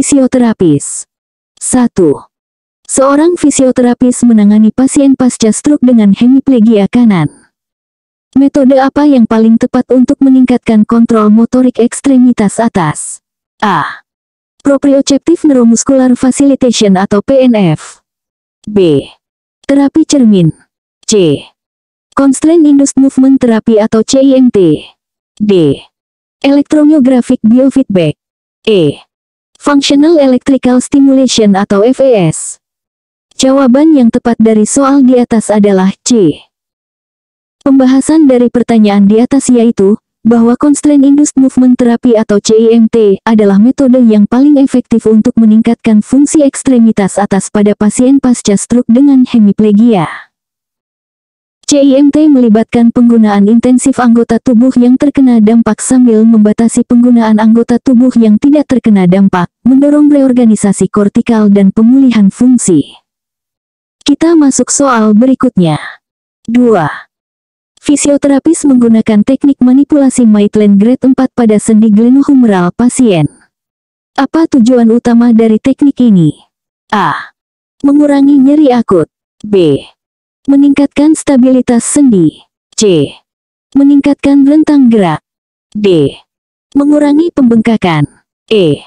Fisioterapis. 1. Seorang fisioterapis menangani pasien pasca stroke dengan hemiplegia kanan. Metode apa yang paling tepat untuk meningkatkan kontrol motorik ekstremitas atas? A. Proprioceptive Neuromuscular Facilitation atau PNF. B. Terapi cermin. C. Constraint Induced Movement Therapy atau CIMT. D. Electromyographic Biofeedback. E. Functional Electrical Stimulation atau FES. Jawaban yang tepat dari soal di atas adalah C. Pembahasan dari pertanyaan di atas yaitu, bahwa Constraint Induced Movement Therapy atau CIMT adalah metode yang paling efektif untuk meningkatkan fungsi ekstremitas atas pada pasien pasca stroke dengan hemiplegia. CIMT melibatkan penggunaan intensif anggota tubuh yang terkena dampak sambil membatasi penggunaan anggota tubuh yang tidak terkena dampak, mendorong reorganisasi kortikal dan pemulihan fungsi. Kita masuk soal berikutnya. 2. Fisioterapis menggunakan teknik manipulasi Maitland grade 4 pada sendi glenohumeral pasien. Apa tujuan utama dari teknik ini? A. Mengurangi nyeri akut. B. Meningkatkan stabilitas sendi. C. Meningkatkan rentang gerak. D. Mengurangi pembengkakan. E.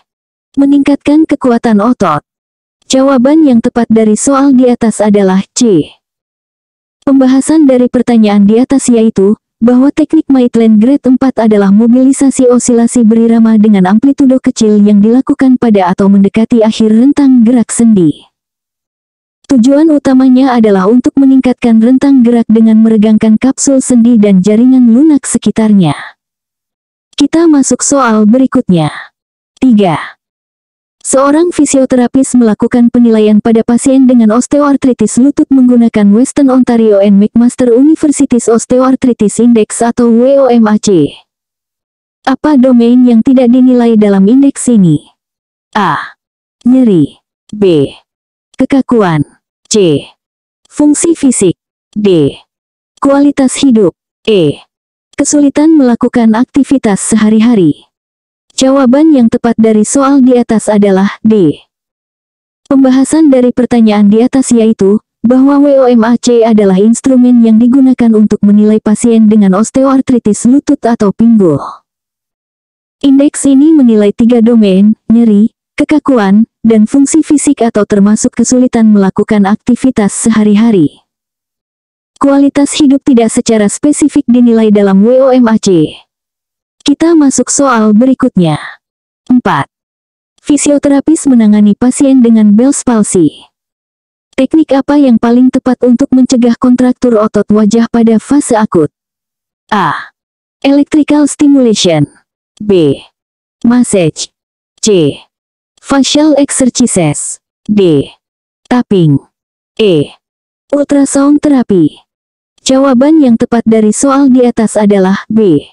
Meningkatkan kekuatan otot. Jawaban yang tepat dari soal di atas adalah C. Pembahasan dari pertanyaan di atas yaitu, bahwa teknik Maitland grade 4 adalah mobilisasi osilasi berirama dengan amplitudo kecil yang dilakukan pada atau mendekati akhir rentang gerak sendi. Tujuan utamanya adalah untuk meningkatkan rentang gerak dengan meregangkan kapsul sendi dan jaringan lunak sekitarnya. Kita masuk soal berikutnya. 3. Seorang fisioterapis melakukan penilaian pada pasien dengan osteoartritis lutut menggunakan Western Ontario and McMaster Universities Osteoarthritis Index atau WOMAC. Apa domain yang tidak dinilai dalam indeks ini? A. Nyeri. B. Kekakuan. C. Fungsi fisik. D. Kualitas hidup. E. Kesulitan melakukan aktivitas sehari-hari. Jawaban yang tepat dari soal di atas adalah D. Pembahasan dari pertanyaan di atas yaitu, bahwa WOMAC adalah instrumen yang digunakan untuk menilai pasien dengan osteoartritis lutut atau pinggul. Indeks ini menilai 3 domain, nyeri, kekakuan, dan fungsi fisik atau termasuk kesulitan melakukan aktivitas sehari-hari. Kualitas hidup tidak secara spesifik dinilai dalam WOMAC. Kita masuk soal berikutnya. 4. Fisioterapis menangani pasien dengan Bell's palsy. Teknik apa yang paling tepat untuk mencegah kontraktur otot wajah pada fase akut? A. Electrical stimulation. B. Massage. C. Facial exercises. D. Tapping. E. Ultrasound therapy. Jawaban yang tepat dari soal di atas adalah B.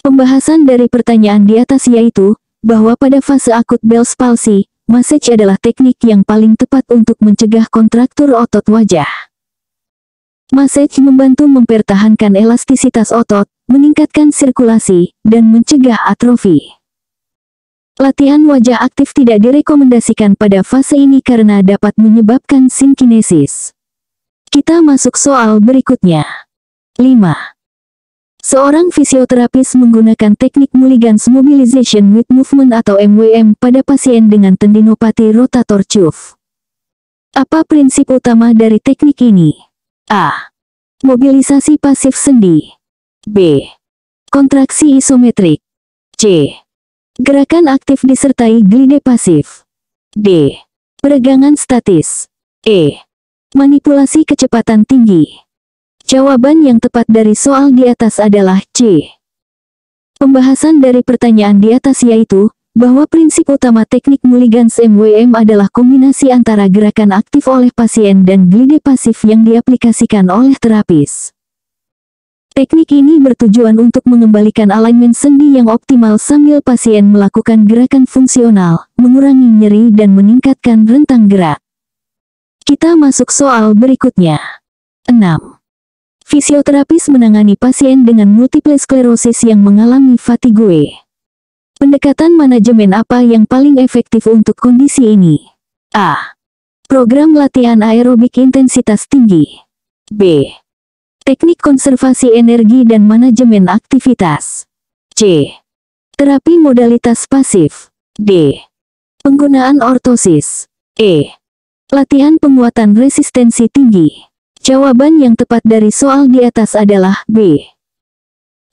Pembahasan dari pertanyaan di atas yaitu, bahwa pada fase akut Bell's palsy, massage adalah teknik yang paling tepat untuk mencegah kontraktur otot wajah. Massage membantu mempertahankan elastisitas otot, meningkatkan sirkulasi, dan mencegah atrofi. Latihan wajah aktif tidak direkomendasikan pada fase ini karena dapat menyebabkan sinkinesis. Kita masuk soal berikutnya. 5. Seorang fisioterapis menggunakan teknik Mulligan's Mobilization with Movement atau MWM pada pasien dengan tendinopati rotator cuff. Apa prinsip utama dari teknik ini? A. Mobilisasi pasif sendi. B. Kontraksi isometrik. C. Gerakan aktif disertai glide pasif. D. Peregangan statis. E. Manipulasi kecepatan tinggi. Jawaban yang tepat dari soal di atas adalah C. Pembahasan dari pertanyaan di atas yaitu, bahwa prinsip utama teknik Mulligan's MWM adalah kombinasi antara gerakan aktif oleh pasien dan glide pasif yang diaplikasikan oleh terapis. Teknik ini bertujuan untuk mengembalikan alignment sendi yang optimal sambil pasien melakukan gerakan fungsional, mengurangi nyeri dan meningkatkan rentang gerak. Kita masuk soal berikutnya. 6. Fisioterapis menangani pasien dengan multiple sklerosis yang mengalami fatigue. Pendekatan manajemen apa yang paling efektif untuk kondisi ini? A. Program latihan aerobik intensitas tinggi. B. Teknik konservasi energi dan manajemen aktivitas. C. Terapi modalitas pasif. D. Penggunaan ortosis. E. Latihan penguatan resistensi tinggi. Jawaban yang tepat dari soal di atas adalah B.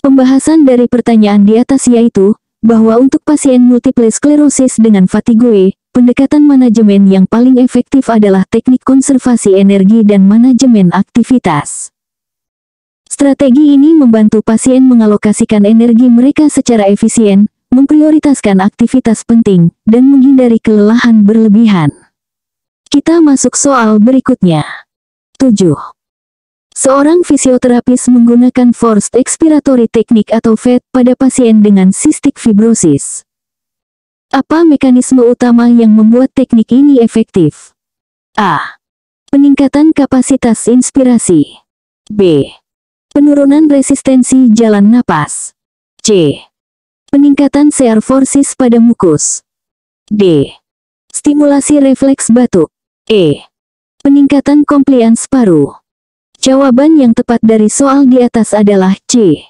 Pembahasan dari pertanyaan di atas yaitu, bahwa untuk pasien multiple sklerosis dengan fatigue, pendekatan manajemen yang paling efektif adalah teknik konservasi energi dan manajemen aktivitas. Strategi ini membantu pasien mengalokasikan energi mereka secara efisien, memprioritaskan aktivitas penting, dan menghindari kelelahan berlebihan. Kita masuk soal berikutnya. 7. Seorang fisioterapis menggunakan forced expiratory technique atau FET pada pasien dengan cystic fibrosis. Apa mekanisme utama yang membuat teknik ini efektif? A. Peningkatan kapasitas inspirasi. B. Penurunan resistensi jalan napas. C. Peningkatan shear forces pada mukus. D. Stimulasi refleks batuk. E. Peningkatan compliance paru. Jawaban yang tepat dari soal di atas adalah C.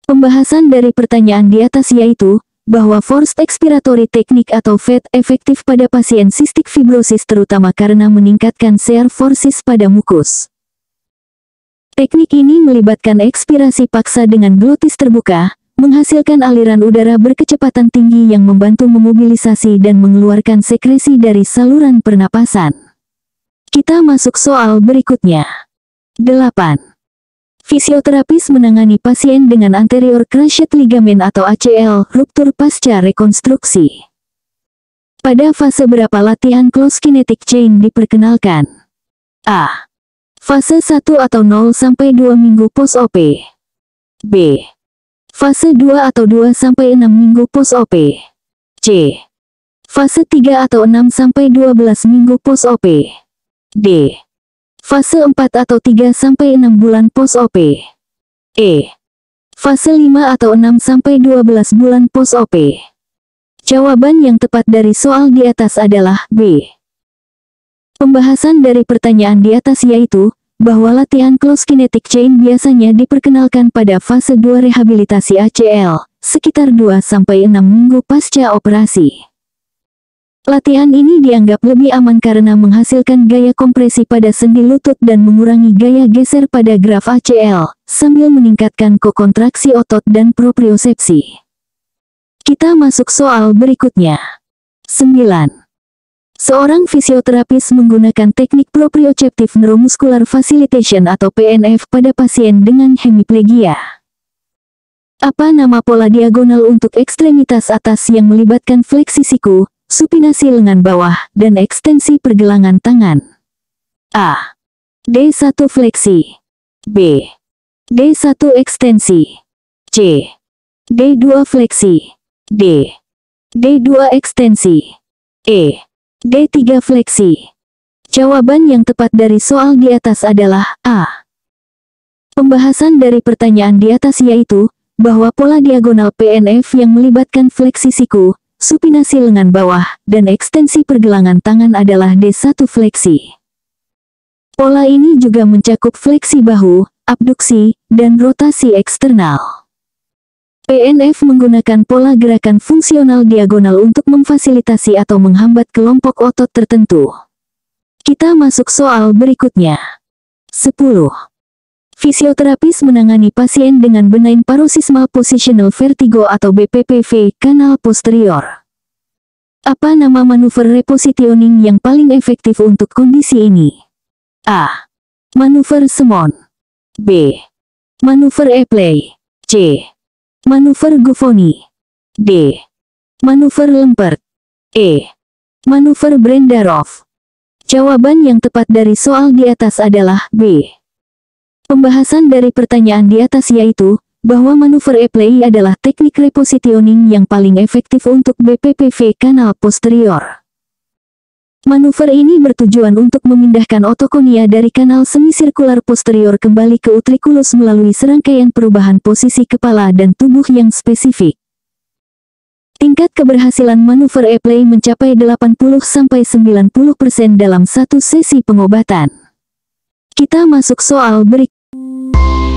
Pembahasan dari pertanyaan di atas yaitu, bahwa forced expiratory technique atau FET efektif pada pasien cystic fibrosis terutama karena meningkatkan shear forces pada mukus. Teknik ini melibatkan ekspirasi paksa dengan glotis terbuka, menghasilkan aliran udara berkecepatan tinggi yang membantu memobilisasi dan mengeluarkan sekresi dari saluran pernapasan. Kita masuk soal berikutnya. 8. Fisioterapis menangani pasien dengan anterior cruciate ligament atau ACL ruptur pasca rekonstruksi. Pada fase berapa latihan close kinetic chain diperkenalkan? A. Fase 1 atau 0 sampai 2 minggu post-OP. B. Fase 2 atau 2 sampai 6 minggu post-OP. C. Fase 3 atau 6 sampai 12 minggu post-OP. D. Fase 4 atau 3 sampai 6 bulan post-OP. E. Fase 5 atau 6 sampai 12 bulan post-OP. Jawaban yang tepat dari soal di atas adalah B. Pembahasan dari pertanyaan di atas yaitu, bahwa latihan close kinetic chain biasanya diperkenalkan pada fase 2 rehabilitasi ACL, sekitar 2 sampai 6 minggu pasca operasi. Latihan ini dianggap lebih aman karena menghasilkan gaya kompresi pada sendi lutut dan mengurangi gaya geser pada graf ACL, sambil meningkatkan kokontraksi otot dan propriosepsi. Kita masuk soal berikutnya. 9. Seorang fisioterapis menggunakan teknik proprioceptive neuromuscular facilitation atau PNF pada pasien dengan hemiplegia. Apa nama pola diagonal untuk ekstremitas atas yang melibatkan fleksi siku, supinasi lengan bawah, dan ekstensi pergelangan tangan? A. D1 fleksi. B. D1 ekstensi. C. D2 fleksi. D. D2 ekstensi. E. D3 fleksi. Jawaban yang tepat dari soal di atas adalah A. Pembahasan dari pertanyaan di atas yaitu, bahwa pola diagonal PNF yang melibatkan fleksi siku, supinasi lengan bawah, dan ekstensi pergelangan tangan adalah D1 fleksi. Pola ini juga mencakup fleksi bahu, abduksi, dan rotasi eksternal. PNF menggunakan pola gerakan fungsional diagonal untuk memfasilitasi atau menghambat kelompok otot tertentu. Kita masuk soal berikutnya. 10. Fisioterapis menangani pasien dengan benign paroxysmal positional vertigo atau BPPV kanal posterior. Apa nama manuver repositioning yang paling efektif untuk kondisi ini? A. Manuver Semon. B. Manuver Epley. C. Manuver Guffoni. D. Manuver Lempert. E. Manuver Brendarov. Jawaban yang tepat dari soal di atas adalah B. Pembahasan dari pertanyaan di atas yaitu, bahwa manuver Epley adalah teknik repositioning yang paling efektif untuk BPPV kanal posterior. Manuver ini bertujuan untuk memindahkan otokonia dari kanal semisirkular posterior kembali ke utriculus melalui serangkaian perubahan posisi kepala dan tubuh yang spesifik. Tingkat keberhasilan manuver E-play mencapai 80-90% dalam satu sesi pengobatan. Kita masuk soal berikutnya.